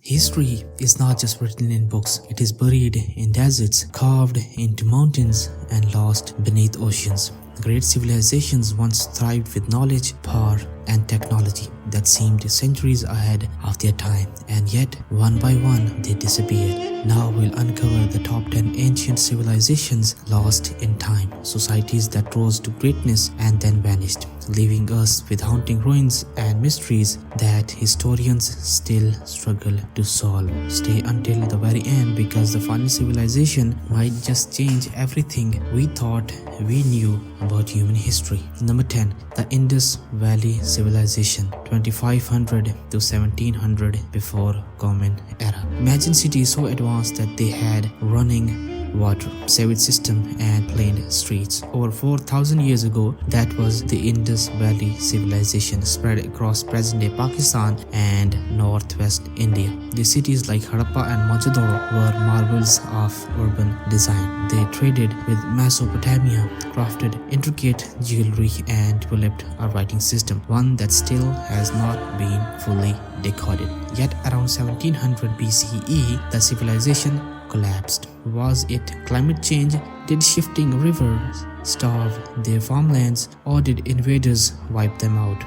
History is not just written in books, it is buried in deserts, carved into mountains, and lost beneath oceans. Great civilizations once thrived with knowledge, power, and technology that seemed centuries ahead of their time, and yet, one by one, they disappeared. Now we'll uncover the top 10 ancient civilizations lost in time, societies that rose to greatness and then vanished, leaving us with haunting ruins and mysteries that historians still struggle to solve. Stay until the very end because the final civilization might just change everything we thought we knew about human history. Number 10. The Indus Valley Civilization, 2500 to 1700 before Common Era. Imagine cities so advanced that they had running water, sewage system, and planed streets. Over 4,000 years ago, that was the Indus Valley Civilization, spread across present-day Pakistan and northwest India. The cities like Harappa and Mohenjo-daro were marvels of urban design. They traded with Mesopotamia, crafted intricate jewelry, and developed a writing system, one that still has not been fully decoded. Yet around 1700 BCE, the civilization collapsed. Was it climate change? Did shifting rivers starve their farmlands, or did invaders wipe them out?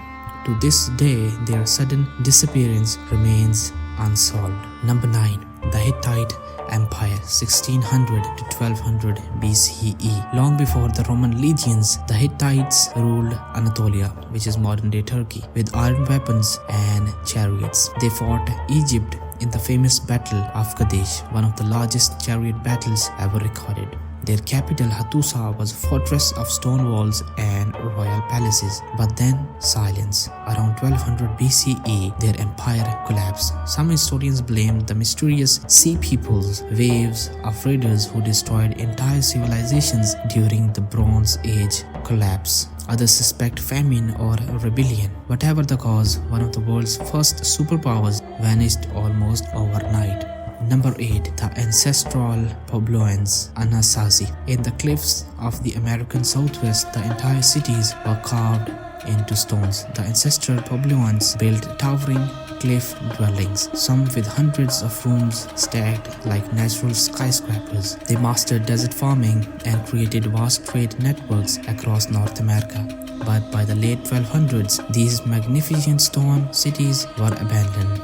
To this day, their sudden disappearance remains unsolved. Number 9. The Hittite Empire, 1600 to 1200 BCE. Long before the Roman legions, the Hittites ruled Anatolia, which is modern-day Turkey, with iron weapons and chariots. They fought Egypt in the famous Battle of Kadesh, one of the largest chariot battles ever recorded. Their capital, Hattusa, was a fortress of stone walls and royal palaces. But then, silence. Around 1200 BCE, their empire collapsed. Some historians blame the mysterious sea peoples, waves of raiders who destroyed entire civilizations during the Bronze Age collapse. Others suspect famine or rebellion. Whatever the cause, one of the world's first superpowers vanished almost overnight. Number 8. The ancestral Puebloans, Anasazi. In the cliffs of the American Southwest, the entire cities were carved into stones. The ancestral Puebloans built towering cliff dwellings, some with hundreds of rooms stacked like natural skyscrapers. They mastered desert farming and created vast trade networks across North America. But by the late 1200s, these magnificent stone cities were abandoned.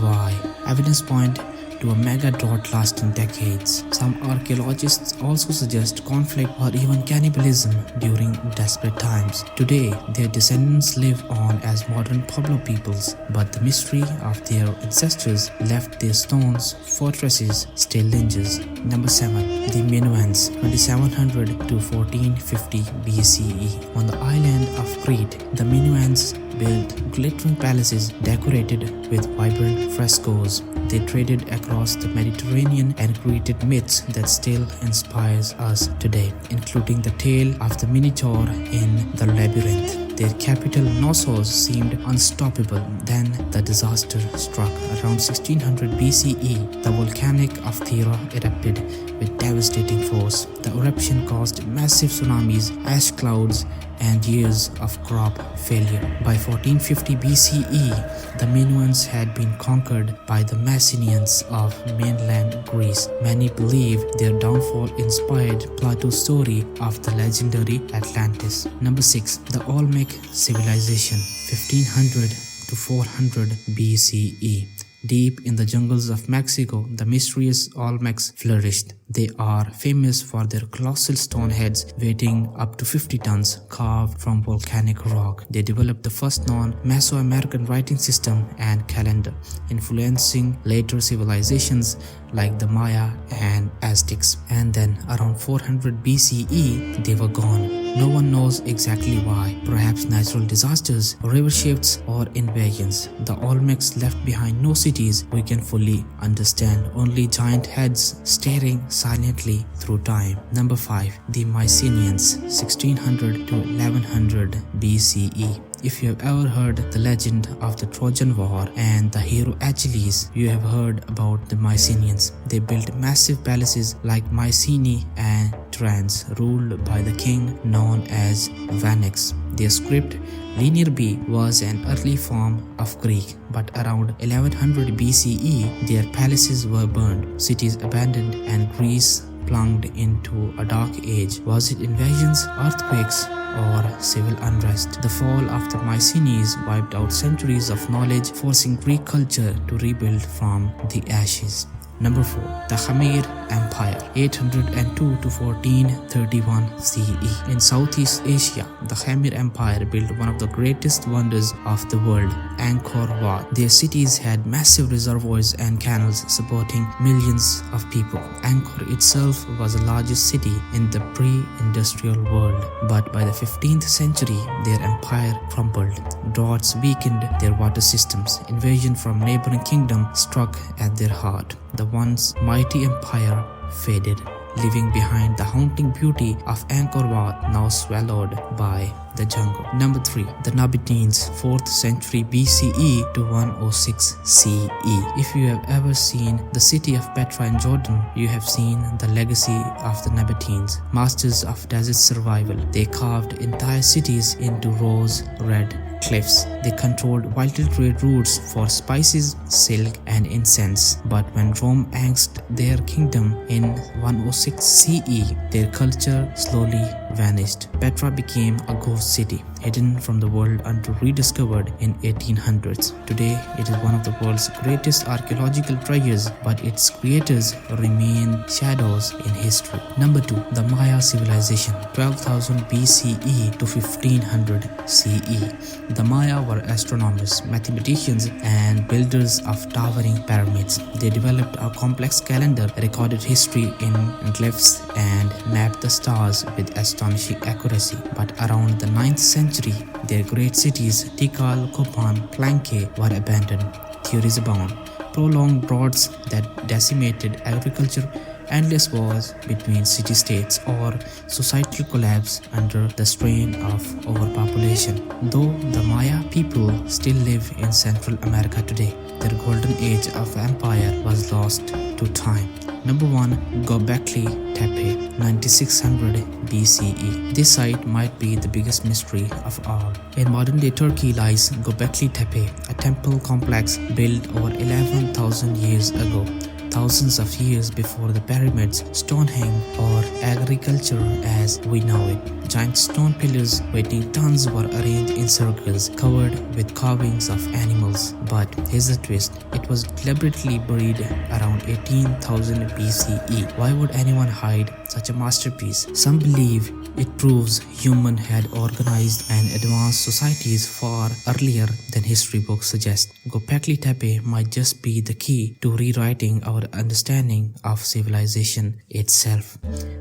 Why? Evidence point to a mega drought lasting decades. Some archaeologists also suggest conflict or even cannibalism during desperate times. Today, their descendants live on as modern Pueblo peoples, but the mystery of their ancestors left their stones fortresses still lingers. Number 7. The Minoans, 2700 to 1450 BCE. On the island of Crete, the Minoans built glittering palaces decorated with vibrant frescoes. They traded across the Mediterranean and created myths that still inspires us today, including the tale of the Minotaur in the Labyrinth. Their capital, Knossos, seemed unstoppable. Then the disaster struck. Around 1600 BCE, the volcanic of Petra erupted with devastating force. The eruption caused massive tsunamis, ash clouds, and years of crop failure. By 1450 BCE, the Minoans had been conquered by the Mycenaeans of mainland Greece. Many believe their downfall inspired Plato's story of the legendary Atlantis. Number 6. The Olmec Civilization, 1500 to 400 BCE. Deep in the jungles of Mexico, the mysterious Olmecs flourished. They are famous for their colossal stone heads weighing up to 50 tons, carved from volcanic rock. They developed the first known Mesoamerican writing system and calendar, influencing later civilizations like the Maya and Aztecs. And then around 400 BCE, they were gone. No one knows exactly why. Perhaps natural disasters, river shifts, or invasions. The Olmecs left behind no cities we can fully understand, only giant heads staring silently through time. Number 5. The Mycenaeans, 1600 to 1100 BCE. If you have ever heard the legend of the Trojan War and the hero Achilles, you have heard about the Mycenaeans. They built massive palaces like Mycenae and Veterans ruled by the king known as Vanix. Their script, Linear B, was an early form of Greek, but around 1100 BCE, their palaces were burned, cities abandoned, and Greece plunged into a dark age. Was it invasions, earthquakes, or civil unrest? The fall of the Mycenaeans wiped out centuries of knowledge, forcing Greek culture to rebuild from the ashes. Number 4. The Khmer Empire, 802 to 1431 CE. In Southeast Asia, the Khmer Empire built one of the greatest wonders of the world, Angkor Wat. Their cities had massive reservoirs and canals supporting millions of people. Angkor itself was the largest city in the pre-industrial world, but by the 15th century, their empire crumbled. Droughts weakened their water systems. Invasion from neighboring kingdoms struck at their heart. The once mighty empire faded, leaving behind the haunting beauty of Angkor Wat, now swallowed by the jungle. Number 3. The Nabateans, 4th century BCE to 106 CE. If you have ever seen the city of Petra in Jordan, you have seen the legacy of the Nabateans, masters of desert survival. They carved entire cities into rose-red cliffs. They controlled vital trade routes for spices, silk, and incense. But when Rome annexed their kingdom in 106 CE, their culture slowly vanished. Petra became a ghost city, hidden from the world until rediscovered in 1800s. Today, it is one of the world's greatest archaeological treasures, but its creators remain shadows in history. Number 2. The Maya civilization, 12,000 BCE to 1500 CE. The Maya were astronomers, mathematicians, and builders of towering pyramids. They developed a complex calendar, recorded history in glyphs, and mapped the stars with astonishing accuracy. But around the 9th century, their great cities Tikal, Copan, Planke were abandoned. Theories abound. Prolonged droughts that decimated agriculture, endless wars between city-states, or societal collapse under the strain of overpopulation. Though the Maya people still live in Central America today, their golden age of empire was lost to time. Number 1. Göbekli Tepe, 9600 BCE. This site might be the biggest mystery of all. In modern-day Turkey lies Göbekli Tepe, a temple complex built over 11,000 years ago. Thousands of years before the pyramids, Stonehenge, or agriculture as we know it. Giant stone pillars weighing tons were arranged in circles, covered with carvings of animals. But here's the twist: it was deliberately buried around 18,000 BCE. Why would anyone hide such a masterpiece? Some believe it proves humans had organized and advanced societies far earlier than history books suggest. Göbekli Tepe might just be the key to rewriting our understanding of civilization itself.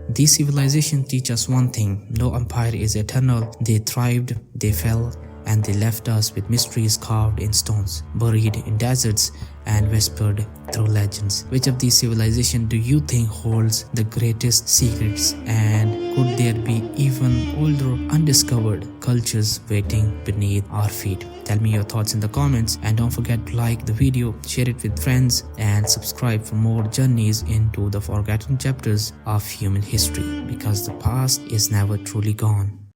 These civilizations teach us one thing: no empire is eternal. They thrived, they fell, and they left us with mysteries carved in stones, buried in deserts, and whispered through legends. Which of these civilizations do you think holds the greatest secrets? And could there be even older, undiscovered cultures waiting beneath our feet? Tell me your thoughts in the comments, and don't forget to like the video, share it with friends, and subscribe for more journeys into the forgotten chapters of human history, because the past is never truly gone.